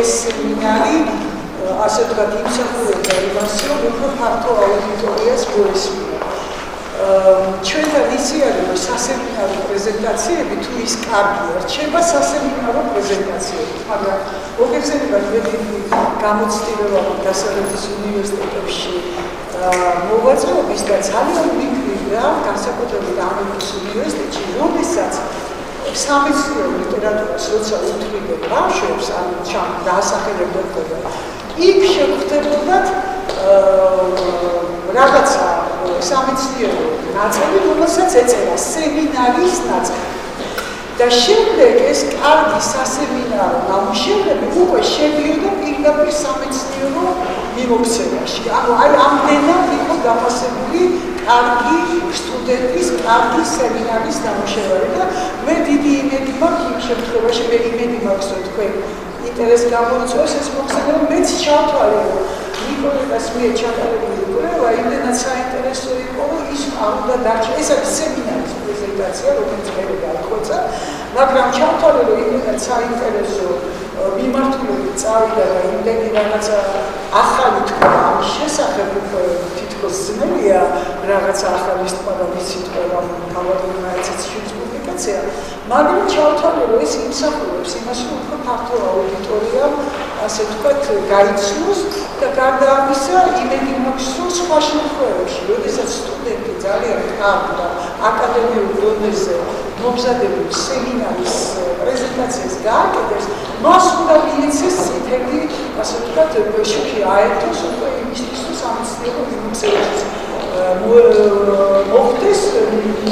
ეს სემინარი ასე ვთქვათ იმსახურებდა იმას, რომ უფრო ფართო აუდიტორიას მოესმინა. ჩვენთან იცი არის, რომ სასემინარო პრეზენტაციები თუ ის კარგია, რჩება სასემინარო პრეზენტაციები, მაგრამ მოგეხსენებათ მე გამოცდილება დასავლეთის უნივერსიტეტებში მოვაწვეობის და ძალიან ვიქნებდა განსაკუთრებით ამერიკის უნივერსიტეტში, როდესაც სამეცნიერო ლიტერატურას როცა უთმობდნენ ბავშვებს, ან დაასახელებდნენ ხოლმე, იქ შეხვდებოდათ რაღაცა სამეცნიერო ნაწილი, რომელსაც ეწერა სემინარის ნაწილი. და შემდეგ ეს კარგი სასემინარო ნამუშევრები უკვე შედიოდა პირდაპირ სამეცნიერო მიმოქცევაში. ანუ ამდენად იყო დაფასებული კარგი სტუდენტის, კარგი სემინარის ნამუშევარი და მე დიდი იმედი მაქვს იმ შემთხვევაში, მე იმედი მაქვს, რომ თქვენ ინტერესს გამოიწვევს ეს მოხსენება, მეც ჩავთვალე, რომ ნიკოლეტას მიერ ჩატარებული კვლევა იმდენად საინტერესო იყო, რომ ის უნდა დარჩა. ეს არის სემინარის პრეზენტაცია, რომელიც მე გაიხვეწა, მაგრამ ჩავთვალე, რომ იმდენად საინტერესო მიმართულებით წავიდა და იმდენი რაღაცა ახალი თქვა ამის შესახებ უკვე თითქოს ძნელია რაღაცა ახალი თქვა და ვიცი თქვა რომ თავადმა ეცეცშიც პუბლიკაცია, მაგრამ ჩავთვალე, რომ ეს იმსახურებს იმას, რომ უფრო ფართო აუდიტორიამ ასე ვთქვათ გაიცნოს და გარდა ამისა იმედი მაქვს, რომ სხვა შემთხვევებში, როდესაც სტუდენტი ძალიან კარგ და აკადემიურ დონეზე მომზადებული სემინარის პრეზენტაციას გააკეთებს, მას უნდა მიეცეს წითელი, ასე ვთქვათ, შუქი აერთოს უკვე იმისთვის, რომ სამეცნიერო მიმოქცევაში მოხდეს,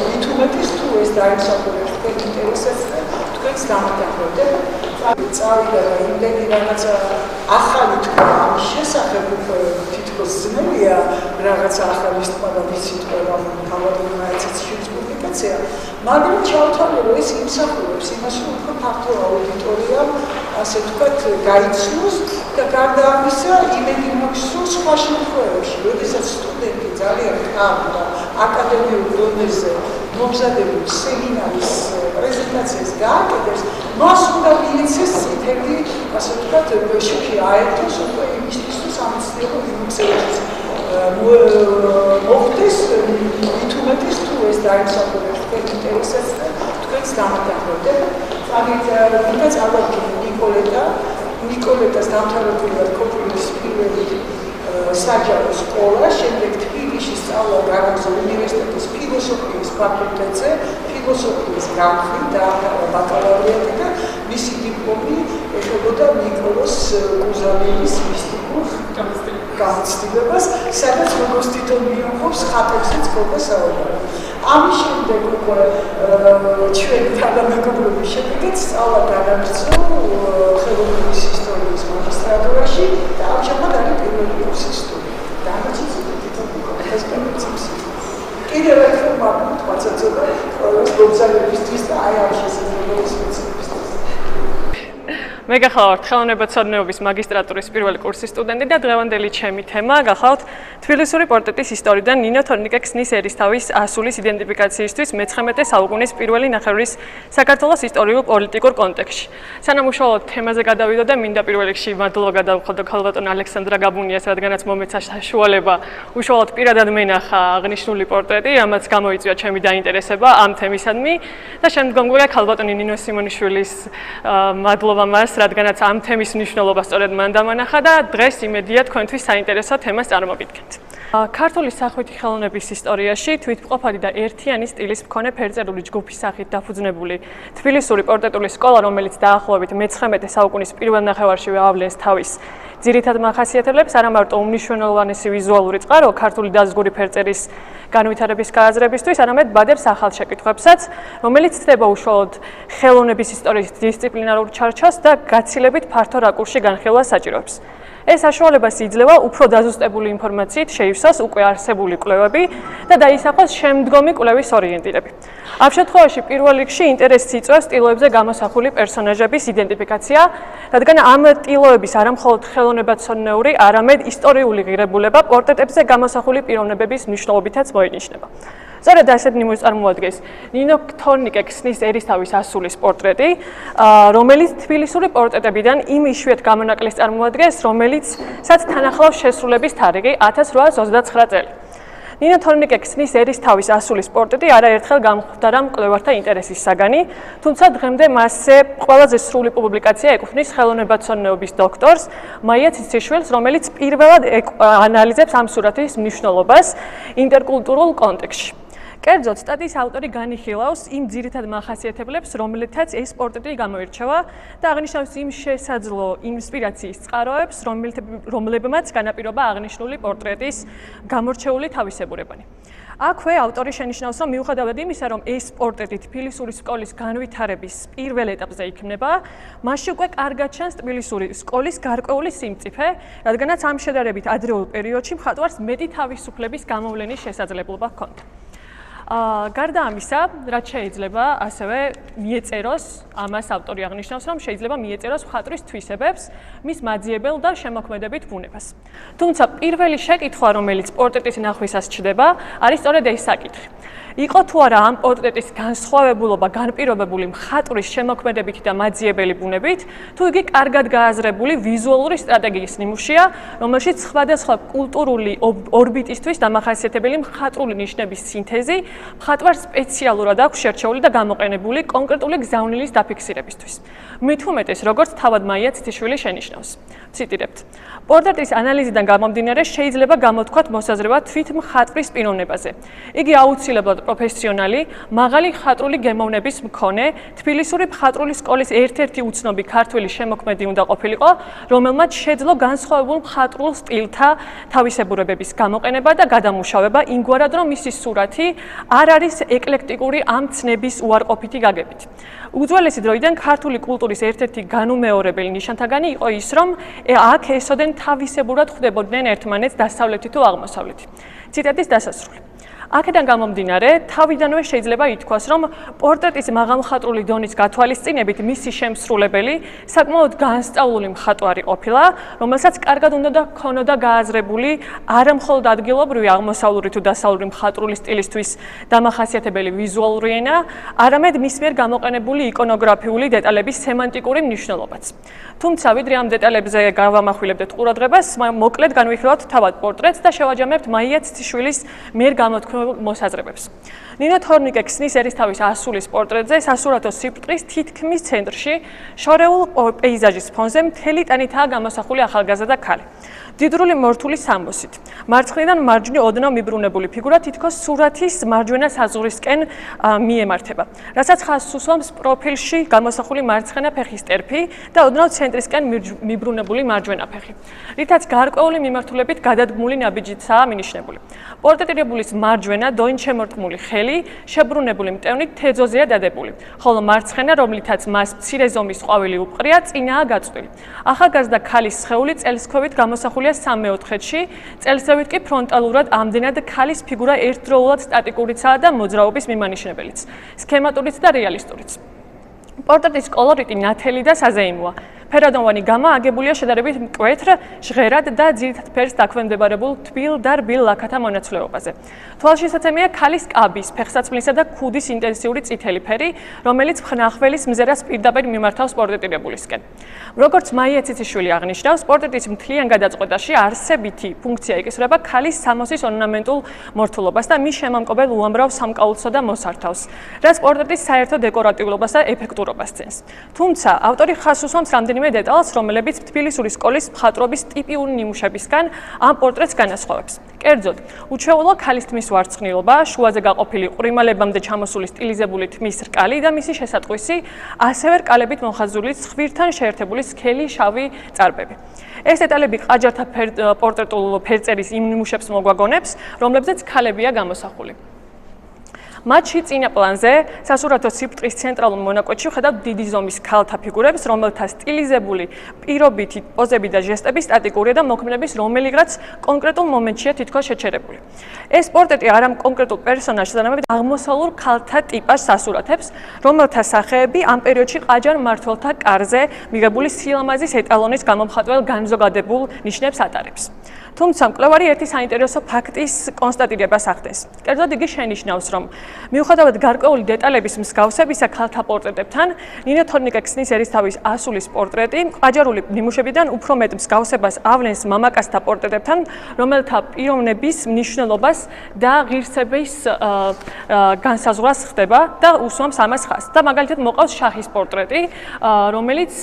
მით უმეტეს თუ ეს დაიმსახურებს თქვენ ინტერესებს და თქვენს დამატებებად. წავიდა და იმდენი რაღაცა ახალი თქვა ამის შესახებ უკვე თითქოს ძნელია რაღაცა ახალი თქვა და ვიცი თქვა რომ თავადმა ეცეცშიც პუბლიკაცია, მაგრამ ჩავთვალე, რომ ეს იმსახურებს იმას, რომ უფრო ფართო აუდიტორიამ ასე ვთქვათ გაიცნოს და გარდა ამისა იმედი მაქვს, რომ სხვა შემთხვევებში, როდესაც სტუდენტი ძალიან კარგ და აკადემიურ დონეზე მომზადებული სემინარის პრეზენტაციას გააკეთებს, მას უნდა მიეცეს წითელი, ასე ვთქვათ, შუქი აერთოს უკვე იმისთვის, რომ სამეცნიერო მიმოქცევაში მოხდეს, მით უმეტეს თუ ეს დაიმსახურებს თქვენ ინტერესებს და თქვენს დამატებებად. ვინდა წავადგინე ნიკოლეტას დამთავრებული ქოთმის პირველი საჯარო სკოლა, შემდეგ თბილისში სწავლა გააგრძო უნივერსიტეტის ფილოსოფიის ფაკულტეტზე, ფილოსოფიის განხრით დაამთავრა ბაკალავრიატი და მისი დიპლომი ეხებოდა ნიკოლოზ კუზაველის მისტიკურ გამოცდილებას, სადაც როგორც თვითონ მიიღოს ხატებზეც გქონდა საუბარი. ამის შემდეგ უკვე ჩვენი თანამეგობრობის შედეგად სწავლა გადაგრძო ხელოვნების ისტორიის მაგისტრატურაში და ამჟამად არის პირველი კურსის სტუდენტი. დანარჩენს ეს პრინციპს. კიდევ ერთხელ მოგწოდება ყოველს გოგზალებისთვის და აი ამ შესაძლებელი სპეციალისტისთვის. მე გახლავართ ხელოვნებაცოდნეობის მაგისტრატურის პირველი კურსის სტუდენტი და დღევანდელი ჩემი თემა გახლავთ თბილისური პორტრეტის ისტორიიდან ნინო თორნიკე-ქსნის ერისთავის ასულის იდენტიფიკაციისთვის მე-19 საუკუნის პირველი ნახევრის საქართველოს ისტორიულ-პოლიტიკურ კონტექსტში. სანამ უშუალოდ თემაზე გადავიდო და მინდა პირველ რიგში მადლობა გადავხადო ქალბატონ ალექსანდრა გაბუნიას, რადგანაც მომეცა საშუალება უშუალოდ პირადად მენახა აღნიშნული პორტრეტი, რამაც გამოიწვია ჩემი დაინტერესება ამ თემისადმი და შემდგომგვარად ქალბატონი ნინო სიმონიშვილის მადლობა მას, რადგანაც ამ თემის მნიშვნელობა სწორედ მან დამანახა და დღეს იმედია თქვენთვის საინტერესო თემას წარმოგიდგენთ. ქართული სახვითი ხელოვნების ისტორიაში თვითმყოფადი და ერთიანი სტილის მქონე ფერწერული ჯგუფის სახით დაფუძნებული თბილისური პორტრეტული სკოლა, რომელიც დაახლოებით მე-19 საუკუნის პირველ ნახევარშივე ავლენს თავის ძირითად მახასიათებლებს, არა მარტო უმნიშვნელოვანესი ვიზუალური წყარო ქართული დაზგური ფერწერის განვითარების გააზრებისთვის, არამედ ბადებს ახალ შეკითხვებსაც, რომელიც ცდება უშუალოდ ხელოვნების ისტორიის დისციპლინარულ ჩარჩოს და გაცილებით ფართო რაკურსში განხილვას საჭიროებს. ეს საშუალებას იძლევა უფრო დაზუსტებული ინფორმაციით შეივსოს უკვე არსებული კვლევები და დაისახოს შემდგომი კვლევის ორიენტირები. ამ შემთხვევაში პირველ რიგში ინტერესს იწვევს ტილოებზე გამოსახული პერსონაჟების იდენტიფიკაცია, რადგან ამ ტილოების არა მხოლოდ ხელოვნებაცოდნეური, არამედ ისტორიული ღირებულება პორტრეტებზე გამოსახული პიროვნებების მნიშვნელობითაც მოინიშნება. სწორედ ასეთ ნიმუშს წარმოადგენს ნინო თორნიკე-ქსნის ერისთავის ასულის პორტრეტი, რომელიც თბილისური პორტრეტებიდან იმ იშვიათ გამონაკლისს წარმოადგენს, რომელიცაც თანახლავს შესრულების თარიღი 1829 წელი. ნინო თორნიკე-ქსნის ერისთავის ასულის პორტრეტი არაერთხელ გამხვდა მკვლევართა ინტერესის საგანი, თუმცა დღემდე მასზე ყველაზე სრული პუბლიკაცია ეკუთვნის ხელოვნებათმცოდნეობის დოქტორს მაია ციციშვილს, რომელიც პირველად ანალიზებს ამ სურათის მნიშვნელობას ინტერკულტურულ კონტექსტში. კერძოდ, სტატიის ავტორი განიხილავს იმ ძირითად მახასიათებლებს, რომელთაც ეს პორტრეტი გამოირჩევა და აღნიშნავს იმ შესაძლო ინსპირაციის წყაროებს, რომლებმაც განაპირობა აღნიშნული პორტრეტის გამორჩეული თავისებურებანი. აქვე ავტორი შენიშნავს, რომ მიუხედავად იმისა, რომ ეს პორტრეტი თბილისური სკოლის განვითარების პირველ ეტაპზე იქმნება, მასში უკვე კარგად ჩანს თბილისური სკოლის გარკვეული სიმწიფე, რადგანაც ამ შედარებით ადრეულ პერიოდში მხატვარს მეტი თავისუფლების გამოვლენის შესაძლებლობა ჰქონდა. გარდა ამისა, რაც შეიძლება ასევე მიეწეროს, ამას ავტორი აღნიშნავს, რომ შეიძლება მიეწეროს მხატვრის თვისებებს, მის მაძიებელ და შემოქმედებით ბუნებას. თუმცა პირველი შეკითხვა, რომელიც პორტრეტის ნახვისას ჩდება, არის სწორედ ეს საკითხი. იყო თუ არა ამ პორტრეტის განსხვავებულობა განპირობებული მხატვრის შემოქმედებით და მაძიებელი ბუნებით, თუ იგი კარგად გააზრებული ვიზუალური სტრატეგიის ნიმუშია, რომელშიც სხვადასხვა კულტურული ორბიტისთვის დამახასიათებელი მხატვრული ნიშნების სინთეზი მხატვარს სპეციალურად აქვს შერჩეული და გამოყენებული კონკრეტული გზავნილის დაფიქსირებისთვის. მით უმეტეს, როგორც თავად მაია ციციშვილი შენიშნავს. ციტირებთ. პორტრეტის ანალიზიდან გამომდინარე შეიძლება გამოთქვათ მოსაზრება თვით მხატვრის პიროვნებაზე. იგი აუცილებლად პროფესიონალი, მაღალი მხატვრული გემოვნების მქონე, თბილისური მხატვრული სკოლის ერთ-ერთი უცნობი ქართველი შემოქმედი უნდა ყოფილიყო, რომელმაც შეძლო განსხვავებულ მხატვრულ სტილთა თავისებურებების გამოყენება და გადამუშავება იმგვარად, რომ მისი სურათი არ არის ეკლექტიკური ამ ცნების უარყოფითი გაგებით. უძველესი დროიდან ქართული კულტურის ერთ-ერთი განუმეორებელი ნიშანთაგანი იყო ის, რომ აქ ესოდენ თავისებურად ხვდებოდნენ ერთმანეთს დასავლეთი თუ აღმოსავლეთი. ციტატის დასასრული. აქედან გამომდინარე, თავიდანვე შეიძლება ითქვას, რომ პორტრეტის მაღალმხატვრული დონის გათვალისწინებით მისი შემსრულებელი საკმაოდ განსწავლული მხატვარი ყოფილა, რომელსაც კარგად უნდა ჰქონოდა გააზრებული არა მხოლოდ ადგილობრივი აღმოსავლური თუ დასავლური მხატვრული სტილისთვის დამახასიათებელი ვიზუალური ენა, არამედ მის მიერ გამოყენებული იკონოგრაფიული დეტალების სემანტიკური მნიშვნელობაც. თუმცა, ვიდრე ამ დეტალებზე გავამახვილებდეთ ყურადღებას, მოკლედ განვიხილავთ თავად პორტრეტს და შევაჯამებთ მაია ციციშვილის მიერ გამოთქმულ მოსაზრებებს. ნინო თორნიკე-ქსნის ერისთავის ასულის პორტრეტზე სასურათო სიბრტყის თითქმის ცენტრში, შორეულ პეიზაჟის ფონზე მთელი ტანითაა გამოსახული ახალგაზრდა ქალი. დიდრული მორთული სამოსით. მარცხნიდან მარჯვნივ ოდნავ მიბრუნებული ფიგურა თითქოს სურათის მარჯვენა საზღვრისკენ მიემართება, რასაც ხაზს უსვამს პროფილში გამოსახული მარცხენა ფეხის ტერფი და ოდნავ ცენტრისკენ მიბრუნებული მარჯვენა ფეხი, რითაც გარკვეული მიმართულებით გადადგმული ნაბიჯიცაა მინიშნებული. პორტრეტირებულის მარჯვენა დოინჩ შემორტყმული ხელი შებრუნებული მტევნით თეძოზეა დადებული, ხოლო მარცხენა, რომლითაც მას მცირე ზომის ყვავილი უპყრია, წინაა გაწვდილი. ახალგაზრდა ქალის სხეული წელსქვევით გამოსახულია 3/4-ში, წელსევით კი ფრონტალურად ამდენად ქალის ფიგურა ერთდროულად სტატიკურიცაა და მოძრაობის მიმანიშნებელიც, სქემატურიც და რეალისტურიც. პორტრეტის კოლორიტი ნათელი და საზეიმოა. ფერადოვანი გამა აგებულია შედარებით მკვეთრ, ჟღერად და ძირითად ფერს დაქვემდებარებულ თბილ და რბილ ლაქათა მონაცვლეობაზე. თვალშისაცემია ქალის კაბის, ფეხსაცმლისა და ქუდის ინტენსიური წითელი ფერი, რომელიც მხნახველის მზერას პირდაპირ მიმართავს პორტრეტირებულისკენ. როგორც მაია ციციშვილი აღნიშნავს, პორტრეტის მთლიან გადაწყვეტაში არსებითი ფუნქცია იკისრება ქალის სამოსის ორნამენტულ მორთულობას და მის შემამკობელ უამრავ სამკაულსა და მოსართავს, რაც პორტრეტის საერთო დეკორატიულობას და ეფექტურობას ცენს. თუმცა, ავტორი ხაზს უსვამს რამდენიმე დეტალს, რომლებიც თბილისური სკოლის მხატვრობის ტიპიური ნიმუშებისგან ამ პორტრეტს განასხვავებს. კერძოდ, უჩვეულო ქალის თმის ვარცხნილობა, შუაზე გაყოფილი ყვრიმალებამდე ჩამოსული სტილიზებული თმის რკალი და მისი შესატყვისი, ასევე რკალებით მოხაზული ცხვირთან შეერთებული სქელი შავი წარბები. ეს დეტალები ყაჯართა პორტრეტულ ფერწერის იმ ნიმუშებს მოგვაგონებს, რომლებზეც ქალებია გამოსახული. მათში წინა პლანზე სასურათო სიბრტყის ცენტრალურ მონაკვეთში ვხედავთ დიდი ზომის ქალთა ფიგურებს, რომელთა სტილიზებული პირობითი პოზები და ჟესტები სტატიკურია და მოქმედების რომელიღაც კონკრეტულ მომენტშია თითქოს შეჩერებული. ეს პორტრეტი არა კონკრეტულ პერსონაჟს, არამედ აღმოსავლურ ქალთა ტიპას სასურათებს, რომელთა სახეები ამ პერიოდში ყაჯარ მმართველთა კარზე მიღებული სილამაზის ეტალონის გამომხატველ განზოგადებულ ნიშნებს ატარებს. თუმცა მკვლევარი ერთი საინტერესო ფაქტის კონსტატირებას ახდენს. კერძოდ იგი შენიშნავს, რომ მიუხედავად გარკვეული დეტალების მსგავსებისა ქალთა პორტრეტებთან, ნინო თორნიკე-ქსნის ერისთავის ასულის პორტრეტი აჯარული ნიმუშებიდან უფრო მეტ მსგავსებას ავლენს მამაკაცთა პორტრეტებთან, რომელთა პიროვნების მნიშვნელობას და ღირსების განსაზღვრას ხდება და უსვამს ამას ხაზს. და მაგალითად მოყავს შაჰის პორტრეტი, რომელიც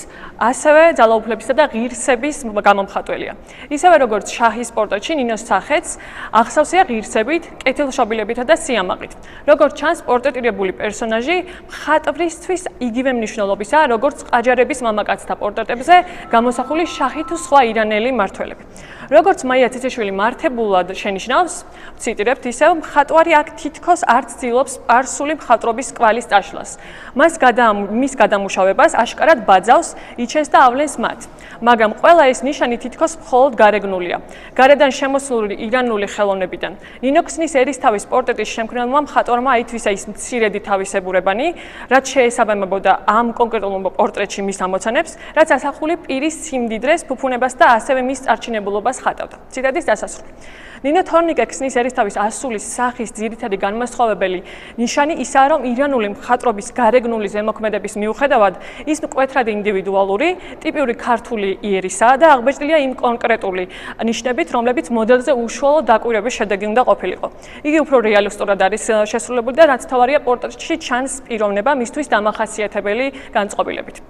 ასევე ძალაუფლებისა და ღირსების გამომხატველია. ისევე როგორც შაჰის პორტრეტში ნინოს სახეც ახსავსია ღირსებით, კეთილშობილებითა და სიამაყით. როგორც ჩანს, პორტრეტირებული პერსონაჟი მხატვრისთვის იგივე მნიშვნელობისაა, როგორც ყაჯარების მამაკაცთა პორტრეტებზე გამოსახული შაჰი თუ სხვა ირანელი მმართველები. როგორც მაია ცეცეშვილი მართებულად შენიშნავს, ციტირებთ, ისევ მხატვარი აქ თითქოს არ ცდილობს სპარსული მხატვრობის კვალის წაშლას. მის გადამუშავებას აშკარად ბაძავს, იჩენს და ავლენს მათ. მაგრამ ყველა ეს ნიშანი თითქოს მხოლოდ გარეგნულია. გარედან შემოსული ირანული ხელოვნებიდან. ნინო ქსნის ერისთავის პორტრეტის შემქმნელმა მხატვარმა აითვისა ის მცირედი თავისებურებანი, რაც შეესაბამებოდა ამ კონკრეტულ პორტრეტში მის ამოცანებს, რაც ასახული პირის სიმდიდრეს, ფუფუნებას და ასევე მის წარჩინებულობას ხატავდა. ციტატის დასასრული. ნინო თორნიკე-ქსნის ერისთავის ასულის სახის ძირითადი განმასხვავებელი ნიშანი ისაა, რომ ირანული მხატვრობის გარეგნული ზემოქმედების მიუხედავად ის მკვეთრად ინდივიდუალური, ტიპიური ქართული იერისაა და აღბეჭდილია იმ კონკრეტული ნიშნებით, რომლებიც მოდელზე უშუალო დაკვირვების შედეგი უნდა ყოფილიყო. იგი უფრო რეალისტურად არის შესრულებული და რაც თავარია პორტრეტში ჩანს პიროვნება მისთვის დამახასიათებელი განწყობილებით.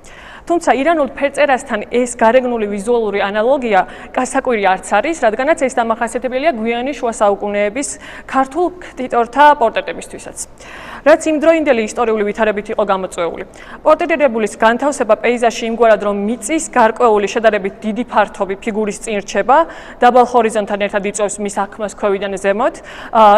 თუმცა ირანულ ფერწერასთან ეს გარეგნული ვიზუალური ანალოგია გასაკვირი არც არის, რადგანაც ეს დამახასიათებელია გვიანი შუა საუკუნეების ქართულ ქტიტორთა პორტრეტებისთვისაც. რაც იმდროინდელი ისტორიული ვითარებით იყო გამოწვეული. პორტრეტირებულის განთავსება პეიზაჟში იმგვარად, რომ მიწის გარკვეული შედარებით დიდი ფართობი ფიგურის წინ რჩება, დაბალ ჰორიზონტთან ერთად იწვევს მის აღქმას ქვევიდან ზემოთ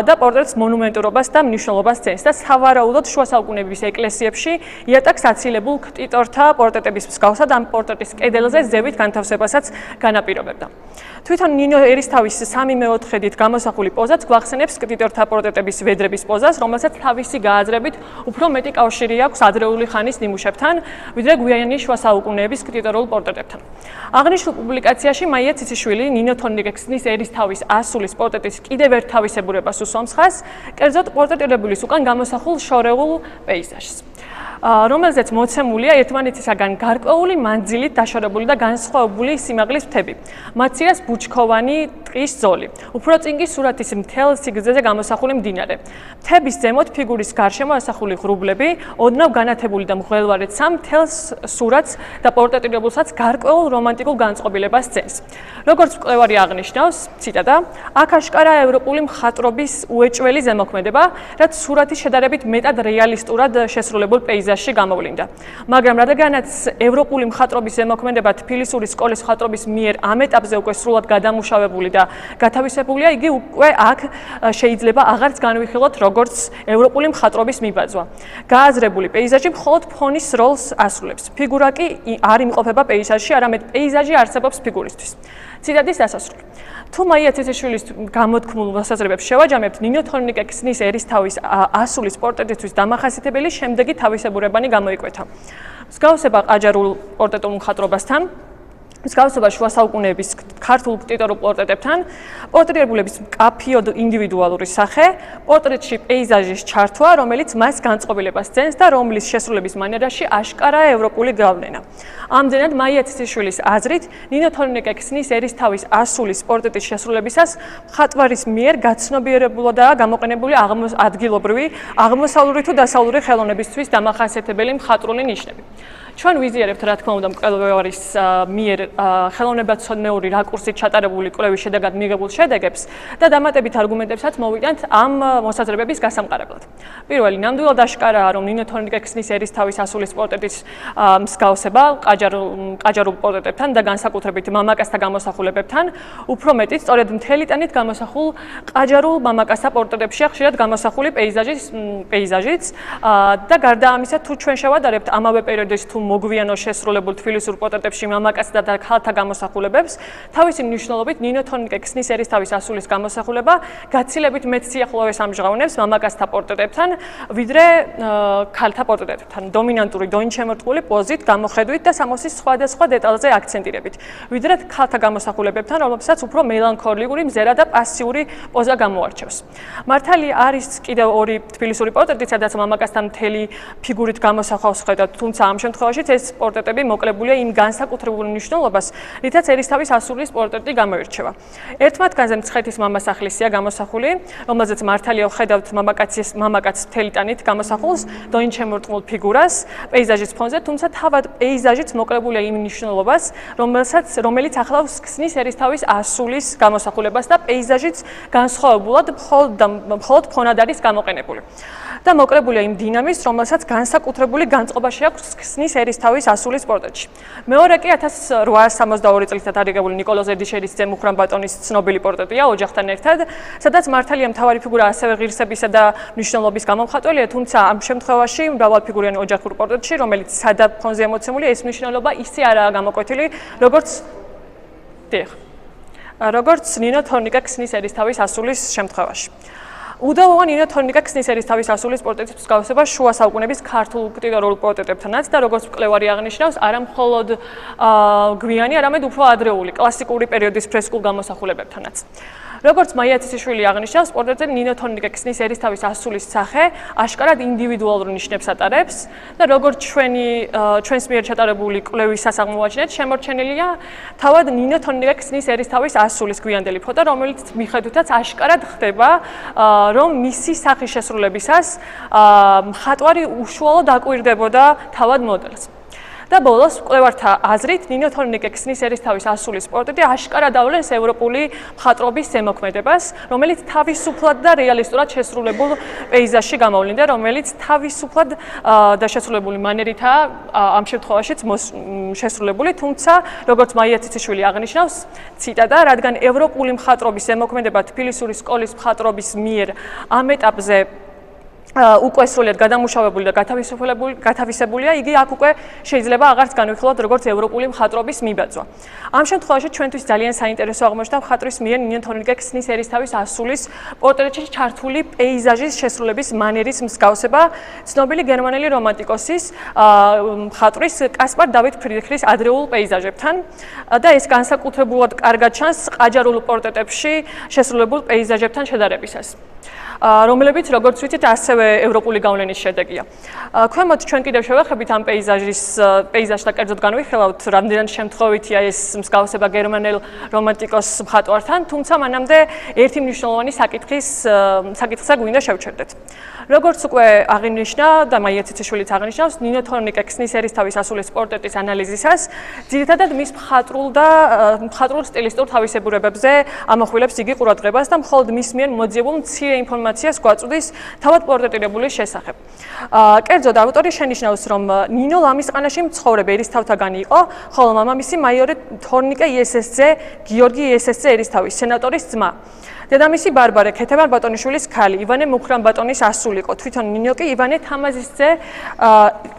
და პორტრეტს მონუმენტურობას და მნიშვნელობას ცენს და სავარაუდოდ შუა საუკუნეების ეკლესიებში იატაკს აცილებულ ქტიტორთა პორტრეტების მსგავსად ამ პორტრეტის კედელზე ზევით განთავსებასაც განაპირობებდა. თვითონ ნინო ერისთავის 3/4-ით გამოსახული პოზაც გვახსენებს ქტიტორთა პორტრეტების ვედრების პოზას, რომელსაც თავისი გააზრებით უფრო მეტი კავშირი აქვს ადრეული ხანის ნიმუშებთან, ვიდრე გვიანი შუა საუკუნეების ქტიტორულ პორტრეტებთან. აღნიშნულ პუბლიკაციაში მაია ცეცეშვილი ნინო თორნიკე-ქსნის ერისთავის ასულის პორტრეტის კიდევ ერთ თავისებურებას უსვამს ხაზს, კერძოდ პორტრეტირებულის უკან გამოსახულ შორეულ პეიზაჟს. რომელზეც მოცემულია ერთმანეთისაგან გარკვეული მანძილით დაშორებული და განსხვავებული სიმაღლის მთები. მათსიას ბუჩქოვანი ტყის ზოლი. უფრო წინ კი სურათის მთელ სიგრძეზე გამოსახული მდინარე. მთების ზემოთ ფიგურის გარშემო ასახული ღრუბლები, ოდნავ განათებული და მღელვარე ცა მთელს სურათს და პორტრეტირებულსაც გარკვეულ რომანტიკულ განწყობილებას ცენს. როგორც მკვლევარი აღნიშნავს, ციტატა, აქ აშკარა ევროპული მხატვრობის უეჭველი ზემოქმედება, რაც სურათის შედარებით მეტად რეალისტურად შესრულებულ პეიზაჟში გამოვლინდა. მაგრამ რადგანაც ევროპული მხატვრობის ზემოქმედება თბილისური სკოლის მხატვრობის მიერ ამ ეტაპზე უკვე სრულად გადამუშავებული და გათავისებულია, იგი უკვე აქ შეიძლება აღარც განვიხილოთ როგორც ევროპული მხატვრობის მიბაძვა. გააზრებული პეიზაჟი მხოლოდ ფონის როლს ასრულებს. ფიგურა კი არ იმყოფება პეიზაჟში, არამედ პეიზაჟი არსებობს ფიგურისთვის. ციტატის დასასრული. თუ მაია ცეცეშვილის გამოთქმულ მოსაზრებებს შევაჯამებთ, ნინო თორნიკე-ქსნის ერისთავის ასულის პორტრეტისთვის დამახასიათებელი შემდეგი თავისებურებანი გამოიკვეთა. მსგავსება ყაჯარულ პორტრეტულ მხატვრობასთან, მსგავსება შუა საუკუნეების ქართულ ქტიტორულ პორტრეტებთან, პორტრეტირებულების მკაფიო ინდივიდუალური სახე, პორტრეტში პეიზაჟის ჩართვა, რომელიც მას განწყობილებას ცენს და რომლის შესრულების მანერაში აშკარა ევროპული გავლენა. ამდენად მაია ცეცეშვილის აზრით, ნინო თორნიკე-ქსნის ერისთავის ასულის პორტრეტის შესრულებისას მხატვარის მიერ გაცნობიერებულადაა გამოყენებული ადგილობრივი, აღმოსავლური თუ დასავლური ხელოვნებისთვის დამახასიათებელი მხატვრული ნიშნები. ჩვენ ვიზიარებთ, რა თქმა უნდა, მკვლევარის მიერ ხელოვნებაცოდნეური რაკურსით ჩატარებული კვლევის შედეგად მიღებულ შედეგებს და დამატებით არგუმენტებსაც მოვიტანთ ამ მოსაზრებების გასამყარებლად. პირველი, ნამდვილად აშკარაა, რომ ნინო თორნიკე-ქსნის ერისთავის ასულის პორტრეტის მსგავსება ყაჯარულ პორტრეტებთან და განსაკუთრებით მამაკაცთა გამოსახულებებთან უფრო მეტი, სწორედ მთელი ტანით გამოსახულ ყაჯარულ მამაკაცთა პორტრეტებშია ხშირად გამოსახული პეიზაჟიც და გარდა ამისა, თუ ჩვენ შევადარებთ ამავე პერიოდის თუ მოგვიანო შესრულებულ თბილისურ პორტრეტებში მამაკაცთა და ქალთა გამოსახულებებს, თავისი მნიშვნელობით ნინო თორნიკე ქსნის ერისთავის ასულის გამოსახულება გაცილებით მეტ სიახლოვეს ამჟღავნებს მამაკაცთა პორტრეტებთან, ვიდრე ქალთა პორტრეტებთან, დომინანტური დოინჩემორტყმული პოზით, გამოხედვით და სამოსის სხვადასხვა დეტალზე აქცენტირებით, ვიდრე ქალთა გამოსახულებებთან, რომლებსაც უფრო მელანქოლიური, მზერა და პასიური პოზა გამოარჩევს. მართალი არის კიდევ ორი თბილისური პორტრეტი, სადაც მამაკაცთან მთელი ფიგურით გამოსახავს ხედავთ, თუმცა ამ შემთხვევაშიც ეს პორტრეტები მოკლებულია იმ განსაკუთრებულ მნიშვნელობას, რითაც ერისთავის ასულის პორტრეტი გამოირჩევა. ერთ მათგანზე მცხეთის მამასახლისია გამოსახული, რომელზეც მართალია ხედავთ მამაკაცის მთელი ტანით გამოსახულს, დოინჩემორტყმულ ფიგურას, პეიზაჟის ფონზე, თუმცა თავად პეიზაჟიც მოკლებულია იმ მნიშვნელობას, რომელიც ახლავს ქსნის ერისთავის ასულის გამოსახულებას და პეიზაჟიც განსხვავებულად მხოლოდ ფონად არის გამოყენებული. და მოკლებულია იმ დინამის, რომელსაც განსაკუთრებული განწყობა შეაქვს ქსნის ერისთავის ასულის პორტრეტში. მეორე კი 1862 წელს დარიგებული ნიკოლოზ ერდიშერის ძე მუხრან ბატონის ცნობილი პორტრეტია ოჯახთან ერთად, სადაც მართალია მთავარი ფიგურა ასევე ღირსებისა და მნიშვნელობის გამომხატველია, თუმცა ამ შემთხვევაში მრავალფიგურიანი ოჯახურ პორტრეტში, რომელიც სადა ფონზე ამოცემულია, ეს მნიშვნელობა ისე არაა გამოკვეთილი, როგორც ნინო თორნიკე ქსნის ერისთავის ასულის შემთხვევაში. უდავოა ნინო თორნიკე ქსნის ერისთავის ასულის პორტრეტის მსგავსება შუა საუკუნეების ქართულ ქტიტორულ პორტრეტებთანაც და როგორც მკვლევარი აღნიშნავს, არა მხოლოდ გვიანი, არამედ უფრო ადრეული კლასიკური პერიოდის ფრესკულ გამოსახულებებთანაც. როგორც მაია ციციშვილი აღნიშნავს, პორტრეტზე ნინო თორნიკე ქსნის ერისთავის ასულის სახე აშკარად ინდივიდუალურ ნიშნებს ატარებს და როგორც ჩვენს მიერ ჩატარებული კვლევის სასაღმოაჩინეთ, შემორჩენილია თავად ნინო თორნიკე ქსნის ერისთავის ასულის გვიანდელი ფოტო, რომელიც მიხედვითაც აშკარად ხდება, რომ მისი სახის შესრულებისას მხატვარი უშუალოდ აკვირდებოდა თავად მოდელს. და ბოლოს მკვლევართა აზრით, ნინო თორნიკე ქსნის ერისთავის ასულის პორტრეტი აშკარად ავლენს ევროპული მხატვრობის ზემოქმედებას, რომელიც თავისუფლად და რეალისტურად შესრულებულ პეიზაჟში გამოვლინდა, რომელიც თავისუფლად და შესრულებული მანერითაა ამ შემთხვევაშიც შესრულებული, თუმცა როგორც მაია ციციშვილი აღნიშნავს, ციტატა, რადგან ევროპული მხატვრობის ზემოქმედება თბილისური სკოლის მხატვრობის მიერ ამ ეტაპზე უკვე სრულად გადამუშავებული და გათავისებულია, იგი აქ უკვე შეიძლება აღარც განვიხილოთ როგორც ევროპული მხატვრობის მიბაძვა. ამ შემთხვევაში ჩვენთვის ძალიან საინტერესო აღმოჩნდა მხატვრის მიერ ნინო თორნიკე ქსნის ერისთავის ასულის პორტრეტში ჩართული პეიზაჟის შესრულების მანერის მსგავსება ცნობილი გერმანელი რომანტიკოსის მხატვრის კასპარ დავით ფრიდრიხის ადრეულ პეიზაჟებთან და ეს განსაკუთრებულად კარგად ჩანს ყაჯარულ პორტრეტებში შესრულებულ პეიზაჟებთან შედარებისას. რომლებიც როგორც ვიცით ასევე ევროპული გავლენის შედეგია. ქვემოთ ჩვენ კიდევ შევეხებით ამ პეიზაჟს და კერძოდ განვიხილავთ, რამდენად შემთხვევითია ეს მსგავსება გერმანელ რომანტიკოს მხატვართან, თუმცა მანამდე ერთი მნიშვნელოვანი საკითხზე გვინდა შევჩერდეთ. როგორც უკვე აღინიშნა და მაია ციციშვილიც აღნიშნავს, ნინო თორნიკე ქსნის ერისთავის ასულის პორტრეტის ანალიზისას ძირითადად მის მხატვრულ სტილისტურ თავისებურებებზე ამახვილებს იგი ყურადღებას და მხოლოდ მის მიერ მოძიებულ მცირე ინფორმაციას გვაწვდის თავად პორტრეტირებულის შესახებ. კერძოდ ავტორი შენიშნავს, რომ ნინო ლამისყანაში მცხოვრებ ერისთავთაგანი იყო, ხოლო მამამისი მაიორე თორნიკე იესესძე გიორგი იესესძე ერისთავის სენატორის ძმა. დედამისი ბარბარე ქეთევან ბატონიშვილის ქალი, ივანე მუხრან ბატონის ასული იყო. თვითონ ნინო კი ივანე თამაზისძე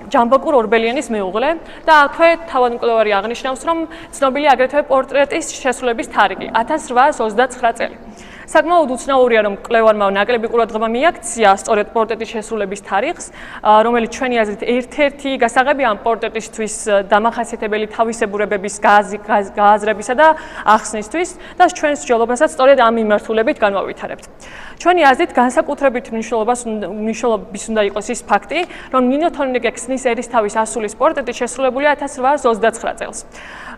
ჯამბაკურ ორბელიანის მეუღლე და აქვე თავად მკვლევარი აღნიშნავს, რომ ცნობილია აგრეთვე პორტრეტის შესრულების თარიღი 1829 წელი. საკმაოდ უცნაურია, რომ მკვლევარმა ნაკლები ყურადღება მიაქცია სწორედ პორტრეტის შესრულების თარიღს, რომელიც ჩვენი აზრით ერთ-ერთი გასაღებია ამ პორტრეტისთვის დამახასიათებელი თავისებურებების გააზრებისა და ახსნისთვის და ჩვენს მსჯელობასაც სწორედ ამ მიმართულებით განვავითარებთ. ჩვენი აზრით განსაკუთრებით მნიშვნელობის უნდა იყოს ის ფაქტი, რომ ნინო თორნიკე ქსნის ერისთავის ასულის პორტრეტი შესრულებულია 1829 წელს.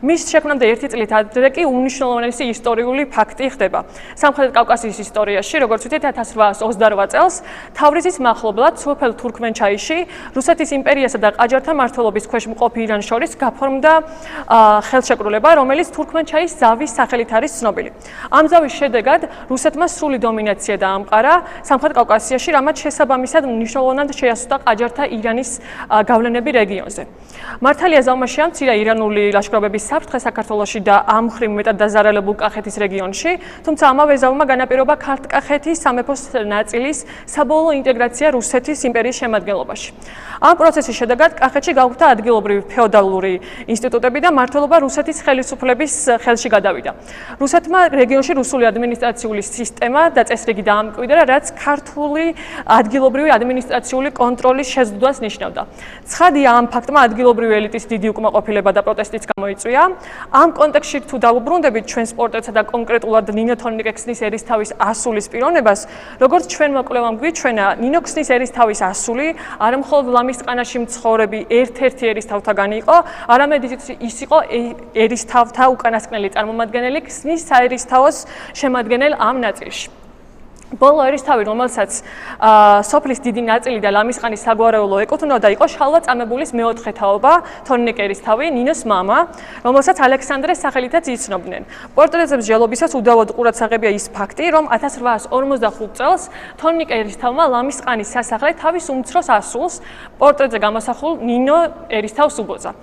მის შექმნამდე ერთი წლით ადრე კი უმნიშვნელოვანესი ისტორიული ფაქტი ხდება. სამხრეთ კავკასიის ისტორიაში, როგორც ვიცით, 1828 წელს თავრიზის მახლობლად სოფელ თურქმენჩაიში რუსეთის იმპერიასა და ყაჯართა მმართველობის ქვეშ მყოფ ირანს შორის გაფორმდა ხელშეკრულება, რომელიც თურქმენჩაის ზავის სახელით არის ცნობილი. ამ ზავის შედეგად რუსეთმა სრული დომინაცია დაამყარა სამხრეთ კავკასიაში, რამაც შესაბამისად მნიშვნელოვნად შეასუსტა ყაჯართა ირანის გავლენები რეგიონზე. მართალია ზავმა შეამცირა ირანული ლაშქრობების საფრთხე საქართველოში და ამ მხრივ მეტად დაზარალებულ კახეთის რეგიონში, თუმცა ამავე ზავმა განაპირობა ქართლ-კახეთის სამეფოს ნაწილის საბოლოო ინტეგრაცია რუსეთის იმპერიის შემადგენლობაში. ამ პროცესის შედეგად კახეთში გაუქმდა ადგილობრივი ფეოდალური ინსტიტუტები და მმართველობა რუსეთის ხელისუფლების ხელში გადავიდა. რუსეთმა რეგიონში რუსული ადმინისტრაციული სისტემა და წესრიგი დაამკვიდრა, რაც ქართული ადგილობრივი ადმინისტრაციული კონტროლის შეზღუდვას ნიშნავდა. ცხადია, ამ ფაქტმა ადგილობრივი ელიტის დიდი უკმაყოფილება და პროტესტიც გამოიწვია. ამ კონტექსტში თუ დავუბრუნდებით ჩვენს პორტრეტსა და კონკრეტულად ნინო თორნიკე-ქსნის ერისთავის ასულის პიროვნებას, როგორც ჩვენმა კვლევამ გვიჩვენა, ნინო ქსნის ერისთავის ასული არა მხოლოდ ლამის ყანაში მცხოვრები ერთ-ერთი ერისთავთაგანი იყო, არამედ ის იყო ერისთავთა უკანასკნელი წარმომადგენელი ქსნის საერისთავოს შემადგენელ ამ ნაწილში. ბოლო ერისთავი, რომელსაც სოფლის დიდი ნაწილი და ლამისყანის საგვარეულო ეკუთვნოდა, იყო შალვა წამებულის მეოთხე თაობა, თორნიკე ერისთავი, ნინოს მამა, რომელსაც ალექსანდრეს სახელითაც იცნობდნენ. პორტრეტზე მსჯელობისას უდავოდ ყურადსაღებია ის ფაქტი, რომ 1845 წელს თორნიკე ერისთავმა ლამისყანის სასახლე თავის უმცროს ასულს, პორტრეტზე გამოსახულ ნინო ერისთავს უბოძა.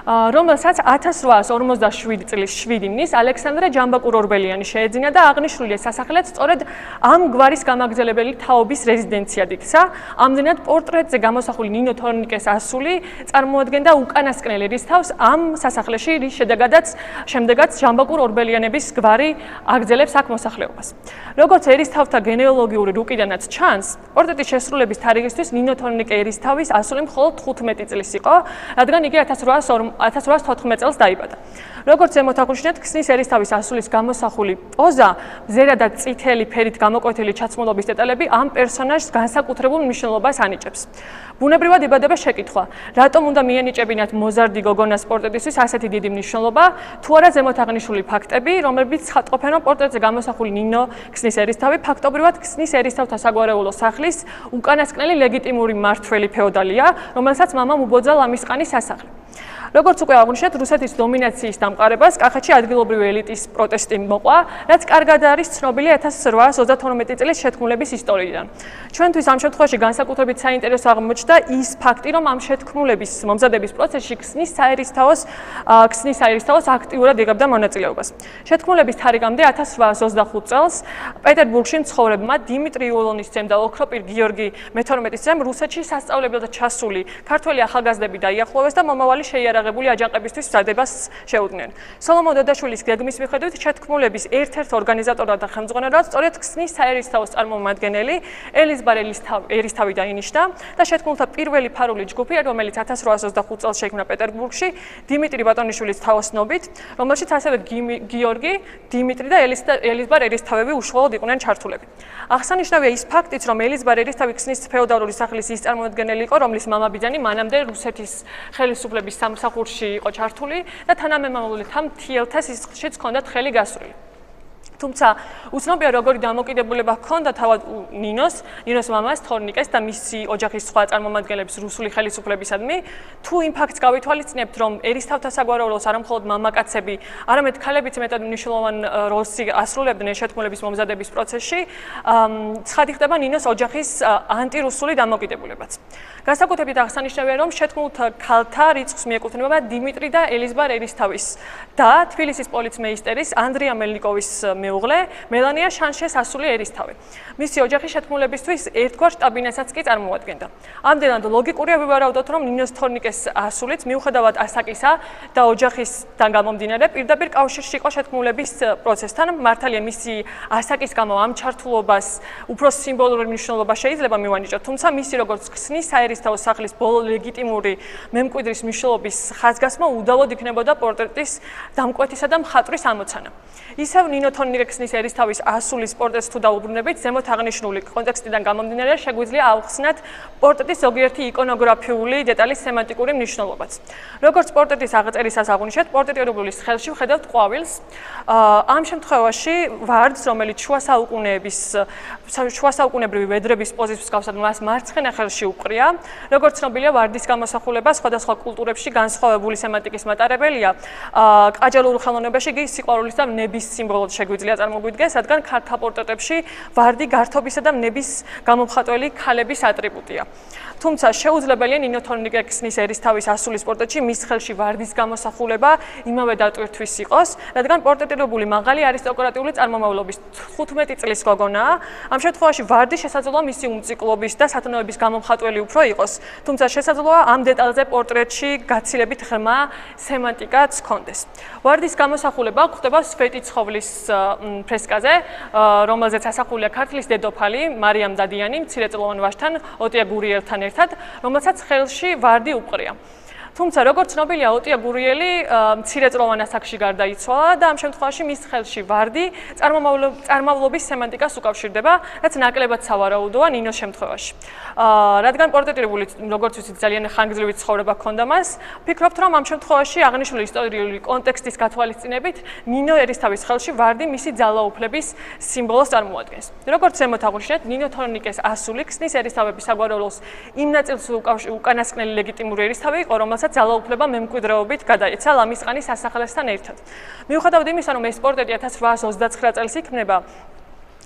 რომელსაც 1857 წლის 7 ივნის ალექსანდრე ჯამბაკურ-ორბელიანი შეეძინა და აღნიშნული სასახლეც სწორედ ამ გვარის გამაგრძელებელი თაობის რეზიდენციად იქცა. ამდენად პორტრეტზე გამოსახული ნინო თორნიკეს ასული წარმოადგენდა უკანასკნელ ერისთავს ამ სასახლეში, რის შემდეგაც ჯამბაკურ-ორბელიანების გვარი აგრძელებს აქ მოსახლეობას. როგორც ერისთავთა გენეალოგიური რუკიდანაც ჩანს, პორტრეტის შესრულების თარიღისთვის ნინო თორნიკე ერისთავის ასული მხოლოდ 15 წლის იყო, რადგან იგი 1814 წელს დაიბადა. როგორც ზემოთ აღვნიშნეთ, ქსნის ერისთავის ასულის გამოსახული პოზა, მზერადად წითელი ფერით გამოკვეთილი ჩაცმულობის დეტალები ამ პერსონაჟს განსაკუთრებულ მნიშვნელობას ანიჭებს. ბუნებრივად იბადება შეკითხვა, რატომ უნდა მიენიჭებინათ მოზარდი გოგონას პორტრეტისთვის ასეთი დიდი მნიშვნელობა, თუ არა ზემოთ აღნიშნული ფაქტები, რომლებიც ცხადყოფენ, რომ პორტრეტზე გამოსახული ნინო ქსნის ერისთავი ფაქტობრივად ქსნის ერისთავთა საგვარეულო სახლის უკანასკნელი ლეგიტიმური მმართველი ფეოდალია, რომელსაც მამამ უბოძა ლამისყანის სასახლე. როგორც უკვე აღვნიშნეთ, რუსეთის დომინაციის დამყარებას კახეთში ადგილობრივი ელიტის პროტესტი მოყვა, რაც კარგად არის ცნობილი 1832 წლის შეთქმულების ისტორიიდან. ჩვენთვის ამ შემთხვევაში განსაკუთრებით საინტერესო აღმოჩნდა ის ფაქტი, რომ ამ შეთქმულების მომზადების პროცესში ქსნის საერისთავოს აქტიურად იღებდა მონაწილეობას. შეთქმულების თარიღამდე 1825 წელს პეტერბურგში მცხოვრებმა დიმიტრი ულონისძემ და ოქროპირ გიორგი მე-12-ძემ რუსეთში სასწავლებლად ჩასული ქართველი ახალგაზრდები დაიახლოვეს და მომავალი შეიარაღებული აჯანყებისთვის მზადებას შეუდგნენ. სოლომონ დოდაშვილის გეგმის მიხედვით შეთქმულების ერთ-ერთ ორგანიზატორად და ხელმძღვანელად სწორედ ქსნის საერისთავოს წარმომადგენელი ელიზბარ ერისთავი დაინიშნა და შეთქმულთა პირველი ფარული ჯგუფი, რომელიც 1825 წელს შეიქმნა პეტერბურგში, დიმიტრი ბატონიშვილის თაოსნობით, რომელშიც ასევე გიორგი, დიმიტრი და ელიზბარ ერისთავები უშუალოდ იყვნენ ჩართულები. აღსანიშნავია ის ფაქტიც, რომ ელიზბარ ერისთავი ქსნის ფეოდალური სახლის ის წარმომადგენელი იყო, რომლის მამაბიძანი მანამდე რუსეთის ხელისუფლების სამსახურში იყო ჩართული და თანამემამულეთა მთიელთა სისხლშიც ჰქონდათ ხელი გასრული. თუმცა უცნობია როგორი დამოკიდებულება ჰქონდა თავად ნინოს მამას თორნიკეს და მისი ოჯახის სხვა წარმომადგენლებს რუსული ხელისუფლებისადმი. თუ იმ ფაქტს გავითვალისწინებთ, რომ ერისთავთა საგვარეულოს არა მხოლოდ მამაკაცები, არამედ ქალებიც მეტად მნიშვნელოვან როლს ასრულებდნენ შეთქმულების მომზადების პროცესში, ცხადი ხდება ნინოს ოჯახის ანტირუსული დამოკიდებულებაც. განსაკუთრებით აღსანიშნავია, რომ შეთქმულთა ქალთა რიცხვს მიეკუთვნება დიმიტრი და ელიზბარ ერისთავის და თბილისის პოლიცმეისტერის ანდრია მელნიკოვის მეუღლე მელანია შანშეს ასული ერისთავი. მისი ოჯახი შეთქმულებისთვის ერთგვარ შტაბინასაც კი წარმოადგენდა. ამდენად ლოგიკურია ვივარაუდოთ, რომ ნინოს თორნიკეს ასულიც მიუხედავად ასაკისა და ოჯახისგან გამომდინარე პირდაპირ კავშირში იყო შეთქმულების პროცესთან. მართალია მისი ასაკის გამო ამ ჩართულობას უფრო სიმბოლური მნიშვნელობა შეიძლება მივანიჭოთ, თუმცა მისი როგორც ქსნის საერისთავოს სახლის ბოლო ლეგიტიმური მემკვიდრის მნიშვნელობის ხაზგასმა უდავოდ იქნებოდა პორტრეტის დამკვეთისა და მხატვრის ამოცანა. ისევ ნინო თორნიკე-ქსნის ერისთავის ასულის პორტრეტს თუ დაუბრუნებით, ზემოთ აღნიშნული კონტექსტიდან გამომდინარე შეგვიძლია ავხსნათ პორტრეტის ზოგიერთი იკონოგრაფიული დეტალის სემანტიკური მნიშვნელობაც. როგორც პორტრეტის აღწერისას აღვნიშნეთ, პორტრეტირებულის ხელში ვხედავთ ყვავილს. ამ შემთხვევაში ვარდს, რომელიც შუა საუკუნეებრივი ვედრების პოზის მსგავსად მას მარცხენა ხელში უყრია. როგორც ცნობილია, ვარდის გამოსახულება სხვადასხვა კულტურებში განსხვავებული სემანტიკის მატარებელია. ყაჯალურ ხელოვნებაში იგი სიყვარულის და ნების სიმბოლოდ შეგვიძლია წარმოგვიდგეს, რადგან ქალთა პორტრეტებში ვარდი გართობისა და ნების გამომხატველი ქალების ატრიბუტია. თუმცა შეუძლებელია ნინო თორნიკექსნის ერისთავის ასულის პორტრეტში მის ხელში ვარდის გამოსახულება იმავე დატვირთვის იყოს, რადგან პორტრეტირებული მაღალი არისტოკრატიული წარმომავლობის 15 წლის გოგონაა. ამ შემთხვევაში ვარდი შესაძლოა მისი უმციკლობის და სათნოების გამომხატველი უფრო იყოს, თუმცა შესაძლოა ამ დეტალზე პორტრეტში გაცილებით ღრმა სემანტიკაც ჰქონდეს. ვარდის გამოსახულება გვხვდება სვეტიცხოვლის ფრესკაზე, რომელზეც ასახულია ქართლის დედოფალი მარიამ დადიანი მცირეწლოვან ვაჟთან ოტია გურიელთან ერთად, რომელსაც ხელში ვარდი უყრია. თუმცა როგორც ცნობილია, ოტია გურიელი მცირეწლოვან ასაკში გარდაიცვალა და ამ შემთხვევაში მის ხელში ვარდი წარმომავლობის სემანტიკას უკავშირდება, რაც ნაკლებად სავარაუდოა ნინოს შემთხვევაში. რადგან პორტრეტირებული, როგორც ვიცით, ძალიან ხანგრძლივი ცხოვრება ჰქონდა მას, ვფიქრობთ, რომ ამ შემთხვევაში აღნიშნული ისტორიული კონტექსტის გათვალისწინებით ნინო ერისთავის ხელში ვარდი მისი ძალაუფლების სიმბოლოს წარმოადგენს. როგორც ზემოთ აღვნიშნეთ, ნინო თორნიკეს ასული ქსნის ერისთავების საგვარეულოს იმ ნაწილს უკანასკნელი ლეგიტიმური ერისთავი იყო, რომელსაც ძალაუფლება მემკვიდრეობით გადაეცა ლამისყანის სასახლესთან ერთად. მიუხედავად იმისა, რომ ეს პორტრეტი 1829 წელს იქმნება,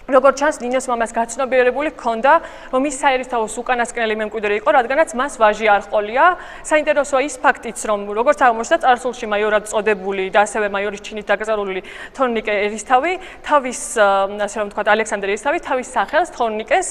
როგორც ჩანს, ნინოს მამას გაცნობიერებული ჰქონდა, რომ ის საერისთავოს უკანასკნელი მემკვიდრე იყო, რადგანაც მას ვაჟი არ ჰყოლია. საინტერესოა ის ფაქტიც, რომ როგორც აღმოჩნდა წარსულში მაიორად წოდებული და ასევე მაიორის ჩინით დაკრძალული თორნიკე ერისთავი, თავის, ასე რომ ვთქვათ, ალექსანდრე ერისთავი თავის სახელს თორნიკეს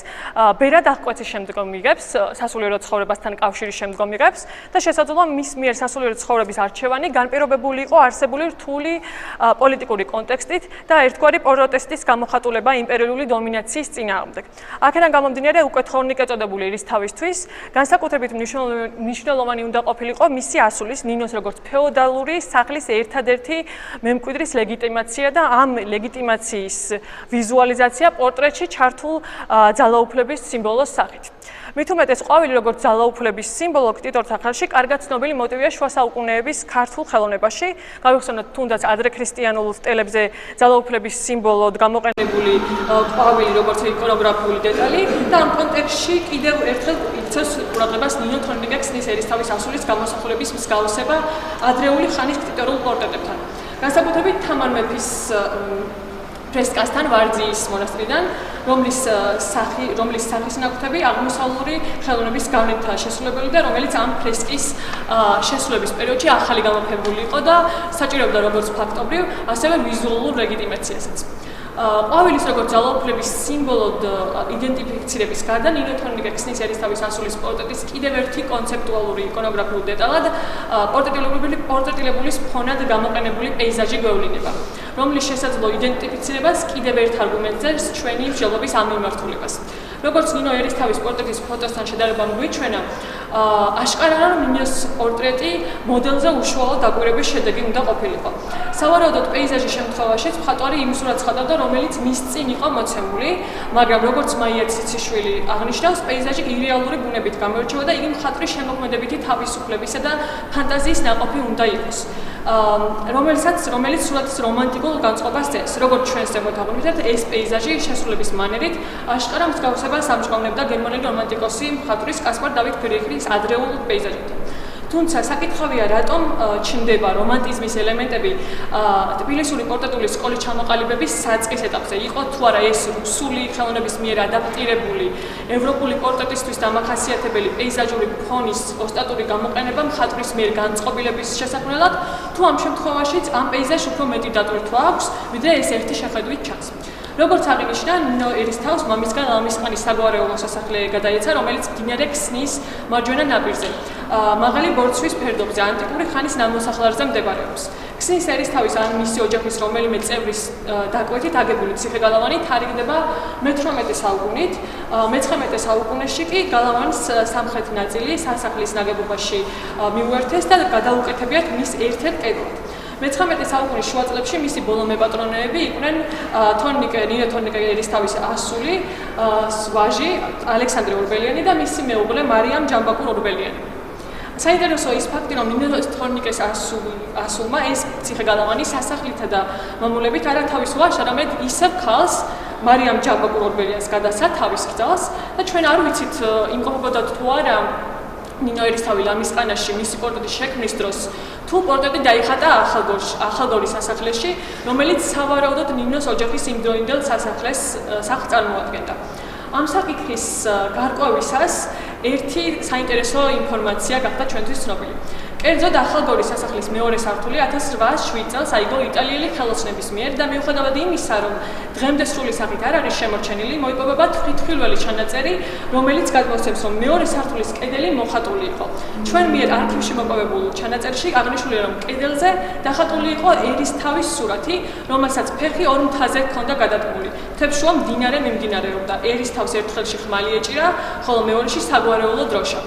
ბერად აღკვეცის შემდგომ იღებს, სასულიერო ცხოვრებასთან კავშირის შემდგომ იღებს და შესაძლოა მის მიერ სასულიერო ცხოვრების არჩევანი განპირობებული იყო არსებული რთული პოლიტიკური კონტექსტით და ერთგვარი პროტესტის გამოხატულება იმპერიული დომინაციის წინააღმდეგ. აქედან გამომდინარე, უკვე თორნიკე წოდებული ერისთავისთვის განსაკუთრებით მნიშვნელოვანი უნდა ყოფილიყო მისი ასულის, ნინოს როგორც ფეოდალური სახლის ერთადერთი მემკვიდრის ლეგიტიმაცია და ამ ლეგიტიმაციის ვიზუალიზაცია პორტრეტში ჩართულ ძალაუფლების სიმბოლოს სახით. მით უმეტეს ყვავილი როგორც ძალაუფლების სიმბოლო ქტიტორთა ხელში კარგად ცნობილი მოტივია შუა საუკუნეების ქართულ ხელოვნებაში. გავიხსენოთ თუნდაც ადრე ქრისტიანულ სტელებზე ძალაუფლების სიმბოლოდ გამოყენებული ყვავილი როგორც იკონოგრაფიული დეტალი და ამ კონტექსტში კიდევ ერთხელ იწევს ყურადღებას ნინო თორნიკექსნის ერისთავის ასულის გამოსახულების მსგავსება ადრეული ხანის ქტიტორულ პორტრეტებთან. განსაკუთრებით თამარ მეფის ფრესკასთან ვარძიის მონასტრიდან, რომლის სახის ნაკვთები აღმოსავლური ხელოვნების გავლენითაა შესრულებული და რომელიც ამ ფრესკის შესრულების პერიოდში ახალი გამოფებული იყო და საჭიროებდა როგორც ფაქტობრივ, ასევე ვიზუალურ ლეგიტიმაციასაც. ყვავილის როგორც ძალაუფლების სიმბოლოდ იდენტიფიცირების გარდა ნინო თორნიკექსნის ერისთავის ასულის პორტრეტის კიდევ ერთი კონცეპტუალური იკონოგრაფიული დეტალად პორტრეტილებულის ფონად გამოყენებული პეიზაჟი გვევლინება, რომლის შესაძლო იდენტიფიცირებას კიდევ ერთ არგუმენტზე ჩვენი მსჯელობის ამ მიმართულებას. როგორც ნინო ერისთავის პორტრეტის ფოტოსთან შედარებამ გვიჩვენა, აშკარაა, რომ ნინოს პორტრეტი მოდელზე უშუალო დაკვირვების შედეგი უნდა ყოფილიყო. სავარაუდოდ პეიზაჟის შემთხვევაშიც მხატვარი იმ სურათს ხატავდა, რომელიც მის წინ იყო მოცემული, მაგრამ როგორც მაია ციციშვილი აღნიშნავს, პეიზაჟი ირეალური ბუნებით გამოირჩევა და იგი მხატვრის შემოქმედებითი თავისუფლებისა და ფანტაზიის ნაყოფი უნდა იყოს. რომელიც სურათის რომანტიკულ განწყობას წეს. როგორც ჩვენ ზემოთ აღვნიშნეთ, ეს პეიზაჟი შესრულების მანერით აშკარა მსგავსებას ამჟღავნებდა გერმანელი რომანტიკოსი მხატვრის კასპარ დავით ფრიდრიხის ადრეულ პეიზაჟებთან. თუმცა საკითხავია, რატომ ჩნდება რომანტიზმის ელემენტები თბილისური პორტრეტული სკოლის ჩამოყალიბების საწყის ეტაპზე. იყო თუ არა ეს რუსული ხელოვნების მიერ ადაპტირებული ევროპული პორტრეტისთვის დამახასიათებელი პეიზაჟური ფონის ოსტატური გამოყენება მხატვრის მიერ განწყობილების შესაქმნელად, თუ ამ შემთხვევაშიც ამ პეიზაჟს უფრო მეტი დატვირთვა აქვს, ვიდრე ეს ერთი შეხედვით ჩანს. როგორც აღინიშნა, ნინო ერისთავს მამისგან ლამისყანის საგვარეულო სასახლე გადაეცა, რომელიც მდინარე ქსნის მარჯვენა ნაპირზე, მაღალი ბორცვის ფერდობზე, ანტიკური ხანის ნამოსახლარზე მდებარეობს. ქსნის ერისთავის ან მისი ოჯახის რომელიმე წევრის დაკვეთით აგებული ციხე-გალავანი თარიღდება მე-18 საუკუნით. მე-19 საუკუნეში კი გალავანის სამხრეთი ნაწილი სასახლის ნაგებობაში მიუერთეს და გადაუკეთებიათ მის ერთ-ერთ კედლად. მე-19 საუკუნის შუა წლებში მისი ბოლო მეპატრონეები იყვნენ ნინო თორნიკე ერისთავის ასული, ვაჟი ალექსანდრე ორბელიანი და მისი მეუღლე მარიამ ჯამბაკურ ორბელიანი. საინტერესოა ის ფაქტი, რომ ნინო თორნიკეს ასულმა ეს ციხე-გალავანი სასახლითა და მამულებით არა თავის ვაჟს, არამედ ისევ ქალს მარიამ ჯამბაკურ ორბელიანს გადასცა თავის გრძელს და ჩვენ არ ვიცით იმყოფებოდათ თუ არა ნინო ერისთავი ლამისყანაში მისი პორტრეტის შექმნის დროს თუ პორტრეტი დაიხატა ახალგორის სასახლეში, რომელიც სავარაუდოდ ნინოს ოჯახის იმდროინდელ სასახლეს სახლს წარმოადგენდა. ამ საკითხის გარკვევისას ერთი საინტერესო ინფორმაცია გახდა ჩვენთვის ცნობილი. კერძოდ ახალგორის სასახლის მეორე სართული 1807 წელს აიგო იტალიელი ხელოსნების მიერ და მიუხედავად იმისა, რომ დღემდე სრული სახით არ არის შემორჩენილი, მოიპოვება თვითმხილველი ჩანაწერი, რომელიც გადმოსცემს, რომ მეორე სართულის კედელი მოხატული იყო. ჩვენ მიერ არქივში მოპოვებულ ჩანაწერში აღნიშნულია, რომ კედელზე დახატული იყო ერისთავის სურათი, რომელსაც ფეხი ორ მთაზე ჰქონდა გადადგმული. მთებს შუა მდინარე მიმდინარეობდა. ერისთავს ერთ ხელში ხმალი ეჭირა, ხოლო მეორეში საგვარეულო დროშა.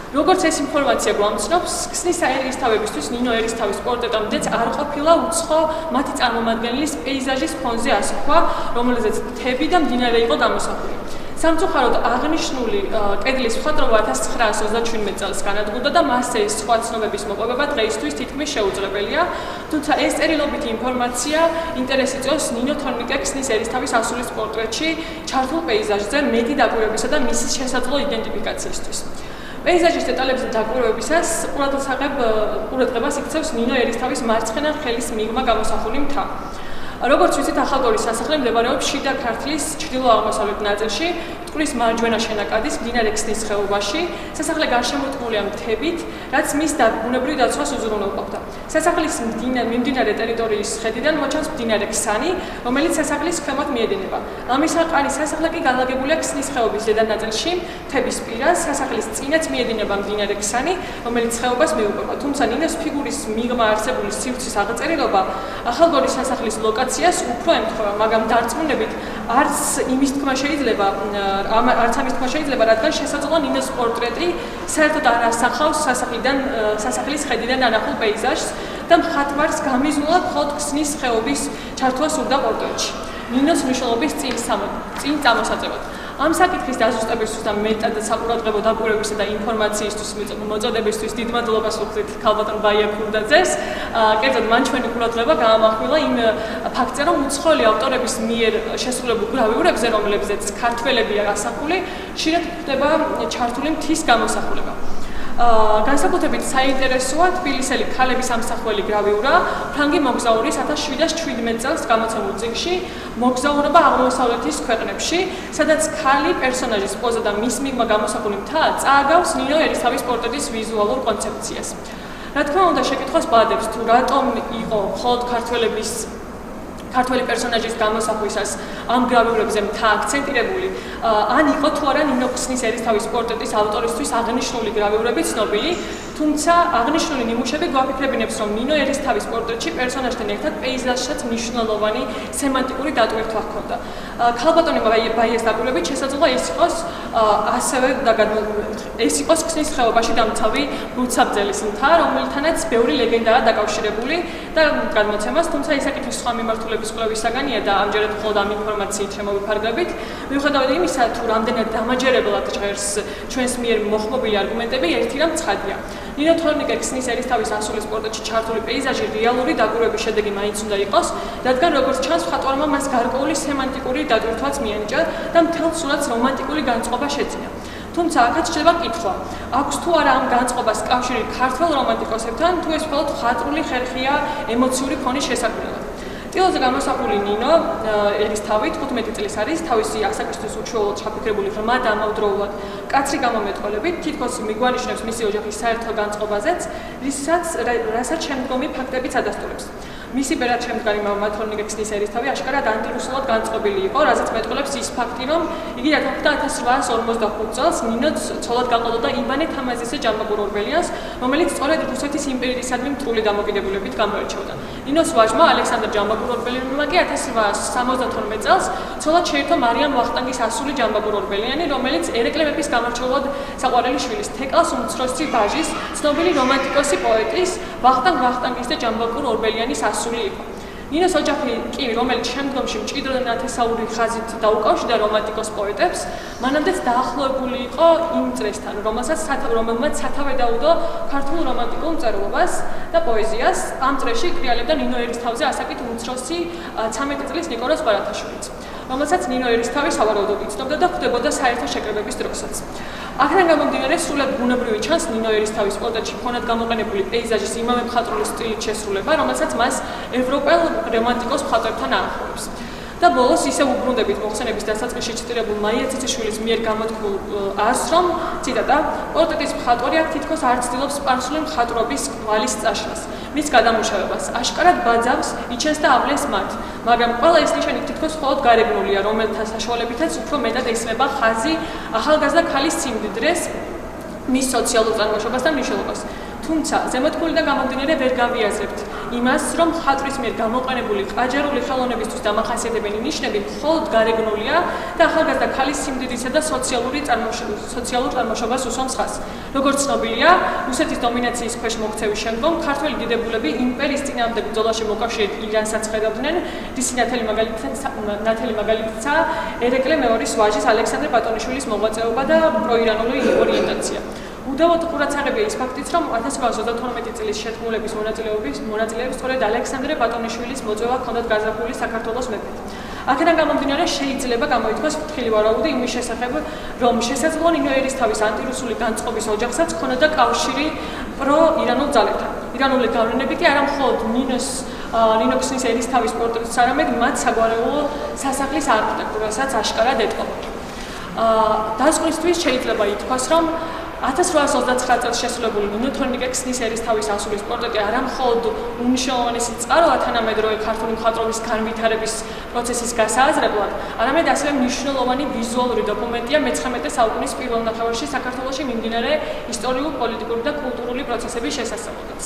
როგორც ეს ინფორმაცია გვამცნობს, ქსნის ერისთავებისთვის ნინო ერისთავის პორტრეტამდეც არ ყოფილა უცხო მათი წარმომადგენლის პეიზაჟის ფონზე ასქვა, რომელზეც მთები და მდინარე იყო გამოსახული. სამწუხაროდ აღნიშნული კედლის მხატვრობა 1937 წელს განადგურდა და მასზე სხვა ცნობების მოპოვება დღეისთვის თითქმის შეუძლებელია, თუმცა ეს წერილობითი ინფორმაცია ინტერესი წევს ნინო თორნიკე ქსნის ერისთავის ასულის პორტრეტში ჩართულ პეიზაჟზე მეტი დაკვირვებისა და მისი შესაძლო იდენტიფიკაციისთვის. პეიზაჟის დეტალებზე დაკვირვებისას ყურადღებას იქცევს ნინო ერისთავის მარცხენა ხელის მიღმა გამოსახული მთა. როგორც ვიცით, ახალგორის სასახლე მდებარეობს შიდა ქართლის ჩრდილო-აღმოსავლეთ ნაწილში, მტკვრის მარჯვენა შენაკადის მდინარე ქსნის ხეობაში. სასახლე გარშემორტყმულია მთებით, რაც მის ბუნებრივ დაცვას უზრუნველყოფდა. სასახლის მიმდინარე ტერიტორიის ხედიდან მოჩანს მდინარე ქსანი, რომელიც სასახლის ქვემოთ მიედინება. ლამისაყარის სასახლე კი განლაგებულია ქსნის ხეობის ზედა ნაწილში, მთების პირას. სასახლის წინაც მიედინება მდინარე ქსანი, რომელიც ხეობას მიუყვება. თუმცა ნინოს ფიგურის მიღმა არსებული სივრცის აღწერილობა ახალგორის სასახლის ლოკაციას უფრო ემთხვევა, მაგრამ დარწმუნებით არც ამის თქმა შეიძლება, რადგან შესაძლოა ნინოს პორტრეტი საერთოდ არ ასახავს სასახლის ხედიდან ანახულ პეიზაჟს და მხატვარს გამიზნულად მხოლოდ ქსნის ხეობის ჩართვა სურდა პორტრეტში. ნინოს მნიშვნელობის წინ წამოსაწევად. ამ საკითხის დაზუსტებისთვის და მეტად საყურადღებო დაკვირვებისა და ინფორმაციისთვის მოწოდებისთვის დიდ მადლობას ვუხდით ქალბატონ ბაია ქურდაძეს. კერძოდ მან ჩვენი ყურადღება გაამახვილა იმ ფაქტზე, რომ უცხოელი ავტორების მიერ შესრულებულ გრავიურებზე, რომლებზეც ქართველებია ასახული, ხშირად გვხვდება ჩართული მთის გამოსახულება. განსაკუთრებით საინტერესოა თბილისელი ქალების ამსახველი გრავიურა ფრანგი მოგზაურის 1717 წელს გამოცემულ წიგნში მოგზაურობა აღმოსავლეთის ქვეყნებში, სადაც ქალი პერსონაჟის პოზა და მის მიღმა გამოსახული მთა წააგავს ნინო ერისთავის პორტრეტის ვიზუალურ კონცეფციას. რა თქმა უნდა, შეკითხვას ბადებს თუ რატომ იყო მხოლოდ ქართველი პერსონაჟის გამოსახვისას ამ გრავიურებზე მთა აქცენტირებული, ან იყო თუ არა ნინო ქსნის ერისთავის პორტრეტის ავტორისთვის აღნიშნული გრავიურები ცნობილი, თუმცა აღნიშნული ნიმუშები გვაფიქრებინებს, რომ ნინო ერისთავის პორტრეტში პერსონაჟთან ერთად პეიზაჟსაც მნიშვნელოვანი სემანტიკური დატვირთვა ჰქონდა. ქალბატონი ბაიას დაკვირვებით შესაძლოა ეს იყოს ქსნის ხეობაში დამცავი მუცაბძელის მთა, რომელთანაც ბევრი ლეგენდაა დაკავშირებული და გადმოცემას, თუმცა ეს საკითხი სხვა მიმართულების კვლევის საგანია და ამჯერად მხოლოდ ამ ინფორმაციით შემოვიფარგლებით. მიუხედავად იმისა, თუ რამდენად დამაჯერებლად ჟღერს ჩვენს მიერ მოხმობილი არგუმენტები, ერთი რამ ცხადია. ნინო თორნიკე ქსნის ერისთავის ასულის პორტრეტში ჩართული პეიზაჟი რეალური დაკვირვების შედეგი მაინც უნდა იყოს, რადგან როგორც ჩანს, მხატვარმა მას გარკვეული სემანტიკური დატვირთვაც მიანიჭა და მთელ სურათს რომანტიკული განწყობა შეძინა. თუმცა აქაც შეიძლება კითხვა, აქვს თუ არა ამ განწყობას კავშირი ქართველ რომანტიკოსებთან, თუ ეს მხოლოდ მხატვრული ხერხია ემოციური ფონის შესაქმნელად. ტილოზე გამოსახული ნინო ერისთავი 15 წლის არის, თავისი ასაკისთვის უჩვეულოდ ჩაფიქრებული ღრმა და ამავდროულად კაცრი გამომეტყველებით, თითქოს მიგვანიშნებს მისი ოჯახის საერთო განწყობაზეც, რასაც შემდგომი ფაქტებიც ადასტურებს. მისი ბერად შემდგარი მამა თორნიკე ქსნის ერისთავი აშკარად ანტირუსულად განწყობილი იყო, რასაც მეტყველებს ის ფაქტი, რომ იგი დათანხმდა 1845 წელს ნინო ცოლად გაყოლოდა ივანე თამაზისე ჯამბაგურ ორბელიანს, რომელიც სწორედ რუსეთის იმპერიისადმი მტრული დამოკიდებულებით გამოირჩეოდა. ნინოს ვაჟმა ალექსანდრ ჯამბაგურ ორბელიანმა კი 1872 წელს ცოლად შეირთო მარიამ ვახტანგის ასული ჯამბაგურ ორბელიანი, რომელიც ერეკლე მეფის გამარჯვებულად საყვარელი შვილის თეკალს უმცროსი ვაჟის, ცნობილი რომანტიკოსი პოეტის ვახტანგის და ჯამბაგურ ორბელიანის ასული იყო. ნინოს ოჯახი კი, რომელიც შემდგომში მჭიდრო ნათესაური ხაზით დაუკავშირდა რომანტიკოს პოეტებს, მანამდეც დაახლოებული იყო იმ წრესთან, რომელმაც სათავე დაუდო ქართულ რომანტიკულ მწერლობას და პოეზიას. ამ წრეში კრიალებდა ნინო ერისთავზე ასაკით უმცროსი 13 წლის ნიკოლოზ ბარათაშვილიც, რომელსაც ნინო ერისთავი სავარაუდოდ იცნობდა და ხვდებოდა საერთო შეკრებების დროსაც. აქედან გამომდინარე, სრულად ბუნებრივი ჩანს ნინო ერისთავის პორტრეტში ფონად გამოყენებული პეიზაჟის იმავე მხატვრული სტილით შესრულება, რომელსაც მას ევროპელ რომანტიკოს მხატვრებთან აახლოებს. და ბოლოს ისევ უბრუნდებით მოხსენების დასაწყისში ციტირებულ მაია ციციშვილის მიერ გამოთქმულ არს, რომ ციტატა პორტრეტის მხატვარი აქ თითქოს არ ცდილობს სპარსული მხატვრობის კვალის წაშლას, მის გადამუშავებას, აშკარად ბაძავს, იჩენს და ავლენს მათ, მაგრამ ყველა ეს ნიშანი თითქოს მხოლოდ გარეგნულია, რომელთა საშუალებითაც უფრო მეტად ესმება ხაზი ახალგაზრდა ქალის სიმდიდრეს, მის სოციალურ წარმოშობას და მნიშვნელობას. თუმცა ზემოთქმულიდან გამომდინარე ვერ გავიაზრებთ იმას, რომ მხატვრის მიერ გამოყენებული ყაჯარული ხელოვნებისთვის დამახასიათებელი ნიშნები მხოლოდ გარეგნულია და ახალგაზრდა ქალის სიმდიდრისა და სოციალურ წარმოშობას უსვამს ხაზს. როგორც ცნობილია, რუსეთის დომინაციის ქვეშ მოქცევის შემდგომ ქართველი დიდებულები იმპერიის წინააღმდეგ ბრძოლაში მოკავშირედ ირანსაც ხედავდნენ, რის ნათელი მაგალითიცაა ერეკლე მეორის ვაჟის ალექსანდრე ბატონიშვილის მოღვაწეობა და პროირანული ორიენტაცია. უდავოდ ყურადღებია ის ფაქტიც, რომ 1832 წლის შეთქმულების მონაწილეებს სწორედ ალექსანდრე ბატონიშვილის მოწვევა ჰქონდათ გაზაფხული საქართველოს მეფედ. აქედან გამომდინარე შეიძლება გამოითქვას ფრთხილი ვარაუდი იმის შესახებ, რომ შესაძლოა ნინო ერისთავის ანტირუსული განწყობის ოჯახსაც ჰქონოდა კავშირი პრო-ირანულ ძალებთან. ირანული გავლენები კი არა მხოლოდ ნინო ქსნის ერისთავის პორტრეტს, არამედ მათ საგვარეულო სასახლის არქიტექტურასაც აშკარად ეტყობოდა. დასკვნისთვის შეიძლება ითქვას, რომ 1829 წელს შესრულებული ნინო თორნიკე ქსნის ერისთავის ასulis პორტრეტი არა მხოლოდ უმნიშვნელოვანესი წყაროა თანამედროვე ქართული მხატვრობის განვითარების პროცესის გასააზრებლად, არამედ ასევე მნიშვნელოვანი ვიზუალური დოკუმენტია მე-19 საუკუნის პირველ ნახევარში საქართველოში მიმდინარე ისტორიულ, პოლიტიკური და კულტურული პროცესების შესასწავლად.